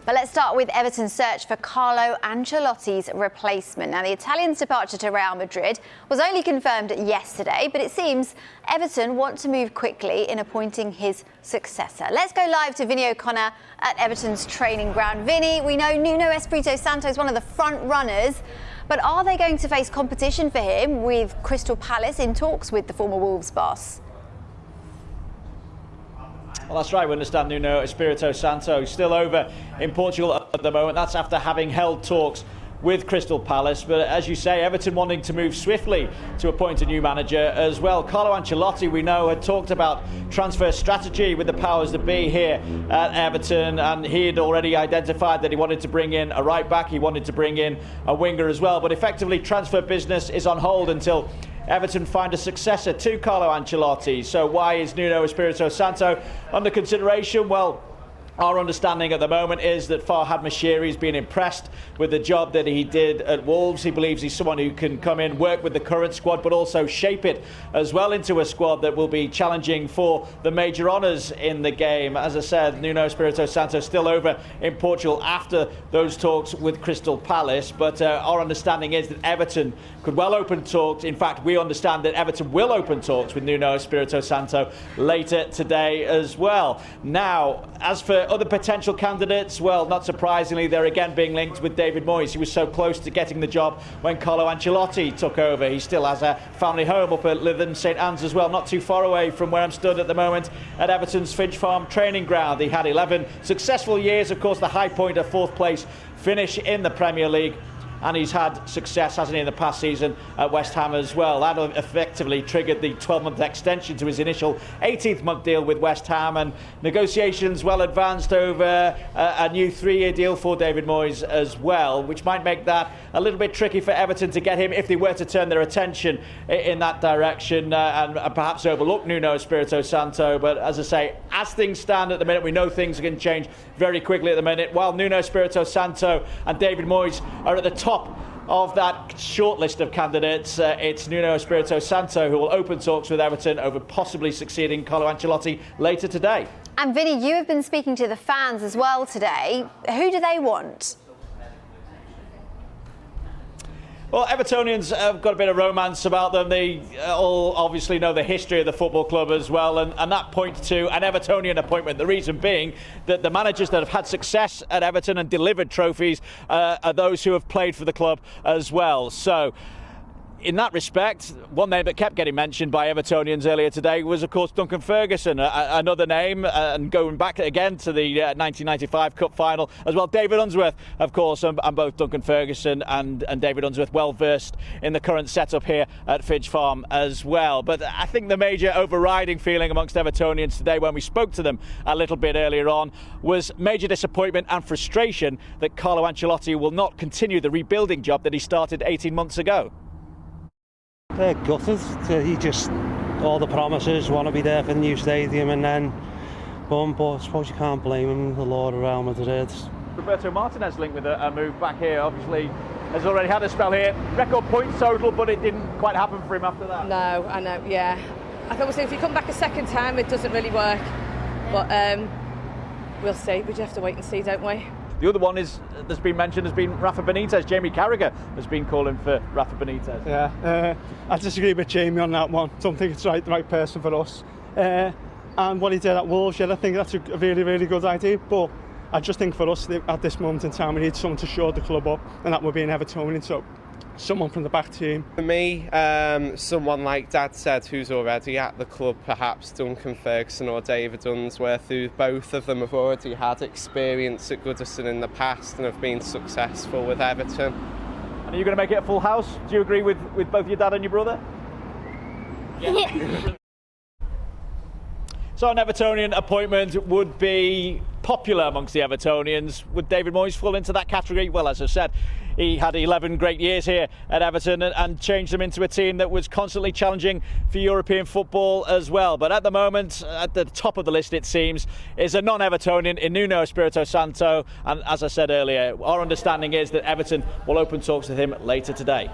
But let's start with Everton's search for Carlo Ancelotti's replacement. Now, the Italian's departure to Real Madrid was only confirmed yesterday, but it seems Everton want to move quickly in appointing his successor. Let's go live to Vinny O'Connor at Everton's training ground. Vinny, we know Nuno Espirito Santo is one of the front runners, but are they going to face competition for him with Crystal Palace in talks with the former Wolves boss? Well, that's right. We understand Nuno Espirito Santo still over in Portugal at the moment. That's after having held talks with Crystal Palace. But as you say, Everton wanting to move swiftly to appoint a new manager as well. Carlo Ancelotti, we know, had talked about transfer strategy with the powers that be here at Everton, and he had already identified that he wanted to bring in a right back, he wanted to bring in a winger as well. But effectively, transfer business is on hold until Everton find a successor to Carlo Ancelotti. So why is Nuno Espirito Santo under consideration? Well, our understanding at the moment is that Farhad Moshiri has been impressed with the job that he did at Wolves. He believes he's someone who can come in, work with the current squad, but also shape it as well into a squad that will be challenging for the major honours in the game. As I said, Nuno Espirito Santo still over in Portugal after those talks with Crystal Palace. But our understanding is that Everton could well open talks. In fact, we understand that Everton will open talks with Nuno Espirito Santo later today as well. Now, as for other potential candidates, well, not surprisingly, they're again being linked with David Moyes. He was so close to getting the job when Carlo Ancelotti took over. He still has a family home up at Lytham St Anne's as well, not too far away from where I'm stood at the moment at Everton's Finch Farm training ground. He had 11 successful years, of course, the high point of fourth place finish in the Premier League. And he's had success, hasn't he, in the past season at West Ham as well. That effectively triggered the 12-month extension to his initial 18th-month deal with West Ham, and negotiations well advanced over a new 3-year deal for David Moyes as well, which might make that a little bit tricky for Everton to get him if they were to turn their attention in that direction and perhaps overlook Nuno Espirito Santo. But as I say, as things stand at the minute, we know things can change very quickly at the minute. While Nuno Espirito Santo and David Moyes are at the top of that short list of candidates, it's Nuno Espirito Santo who will open talks with Everton over possibly succeeding Carlo Ancelotti later today. And Vinny, you have been speaking to the fans as well today. Who do they want? Well, Evertonians have got a bit of romance about them. They all obviously know the history of the football club as well, and that points to an Evertonian appointment. The reason being that the managers that have had success at Everton and delivered trophies are those who have played for the club as well. So, in that respect, one name that kept getting mentioned by Evertonians earlier today was, of course, Duncan Ferguson, another name, and going back again to the 1995 Cup final as well. David Unsworth, of course, and both Duncan Ferguson and David Unsworth well versed in the current setup here at Finch Farm as well. But I think the major overriding feeling amongst Evertonians today, when we spoke to them a little bit earlier on, was major disappointment and frustration that Carlo Ancelotti will not continue the rebuilding job that he started 18 months ago. They're gutted. He just, all the promises, want to be there for the new stadium, and then boom. But I suppose you can't blame him, the Lord of Real Madrid. Roberto Martinez linked with a move back here, obviously has already had a spell here. Record points total, but it didn't quite happen for him after that. No, I know, yeah. I thought if you come back a second time, it doesn't really work. But we'll see. We just have to wait and see, don't we? The other one that's been mentioned has been Rafa Benitez. Jamie Carragher has been calling for Rafa Benitez. Yeah, I disagree with Jamie on that one. Don't think it's the right person for us. And what he did at Wolves, yeah, I think that's a really, really good idea. But I just think for us at this moment in time, we need someone to shore the club up, and that would be an Evertonian. So someone from the back team. For me, someone like Dad said, who's already at the club, perhaps Duncan Ferguson or David Unsworth, who both of them have already had experience at Goodison in the past and have been successful with Everton. And are you going to make it a full house? Do you agree with both your dad and your brother? Yeah. So an Evertonian appointment would be popular amongst the Evertonians. Would David Moyes fall into that category? Well, as I said, he had 11 great years here at Everton and changed them into a team that was constantly challenging for European football as well. But at the moment, at the top of the list, it seems, is a non-Evertonian in Nuno Espirito Santo. And as I said earlier, our understanding is that Everton will open talks with him later today.